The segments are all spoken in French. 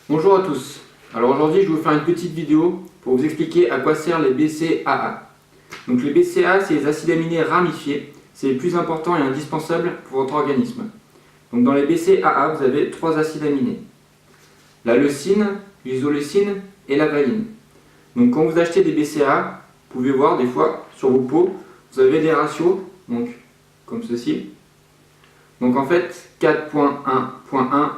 Bonjour à tous. Alors aujourd'hui je vais vous faire une petite vidéo pour vous expliquer à quoi servent les BCAA. Donc les BCAA, c'est les acides aminés ramifiés, c'est les plus importants et indispensables pour votre organisme. Donc dans les BCAA, vous avez 3 acides aminés: la leucine, l'isoleucine et la valine. Donc quand vous achetez des BCAA, vous pouvez voir des fois sur vos pots, vous avez des ratios, donc comme ceci. Donc en fait 4.1.1,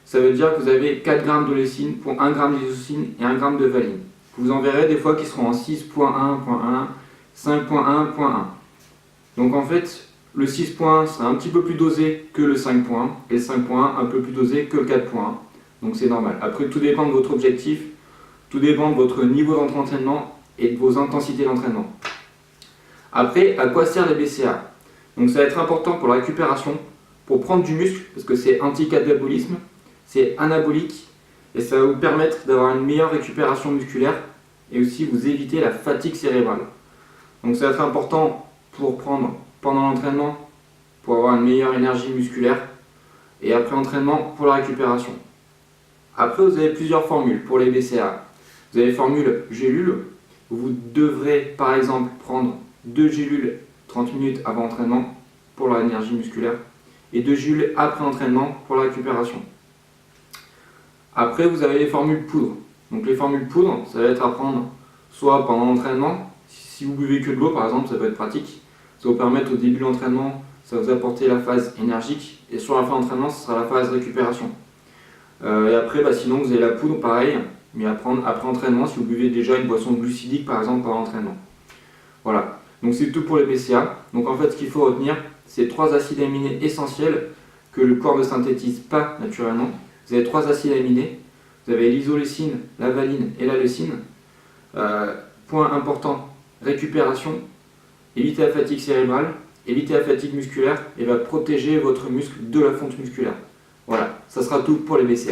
ça veut dire que vous avez 4 g de leucine pour 1 g d'isoleucine et 1 g de valine. Vous en verrez des fois qui seront en 6.1.1, 5.1.1. Donc en fait, le 6.1 sera un petit peu plus dosé que le 5.1 et le 5.1 un peu plus dosé que le 4.1. Donc c'est normal. Après, tout dépend de votre objectif, tout dépend de votre niveau d'entraînement et de vos intensités d'entraînement. Après, à quoi servent les BCA? Donc ça va être important pour la récupération, pour prendre du muscle, parce que c'est anti-catabolisme, c'est anabolique, et ça va vous permettre d'avoir une meilleure récupération musculaire et aussi vous éviter la fatigue cérébrale. Donc ça va être important pour prendre pendant l'entraînement, pour avoir une meilleure énergie musculaire, et après l'entraînement pour la récupération. Après, vous avez plusieurs formules pour les BCA. Vous avez formule gélule, où vous devrez par exemple prendre 2 gélules 30 minutes avant l'entraînement pour l'énergie musculaire et 2 gélules après l'entraînement pour la récupération. Après, vous avez les formules poudre. Donc les formules poudre, ça va être à prendre soit pendant l'entraînement, si vous buvez que de l'eau par exemple, ça peut être pratique. Ça va vous permettre au début de l'entraînement, ça va vous apporter la phase énergique, et sur la fin d'entraînement, ce sera la phase récupération. Et après, sinon vous avez la poudre pareil, mais à prendre après entraînement si vous buvez déjà une boisson glucidique par exemple pendant l'entraînement. Voilà, donc c'est tout pour les BCA. Donc en fait, ce qu'il faut retenir, c'est 3 acides aminés essentiels que le corps ne synthétise pas naturellement. Vous avez 3 acides aminés, vous avez l'isoleucine, la valine et la leucine. Point important, récupération, éviter la fatigue cérébrale, éviter la fatigue musculaire et va protéger votre muscle de la fonte musculaire. Voilà, ça sera tout pour les BCA.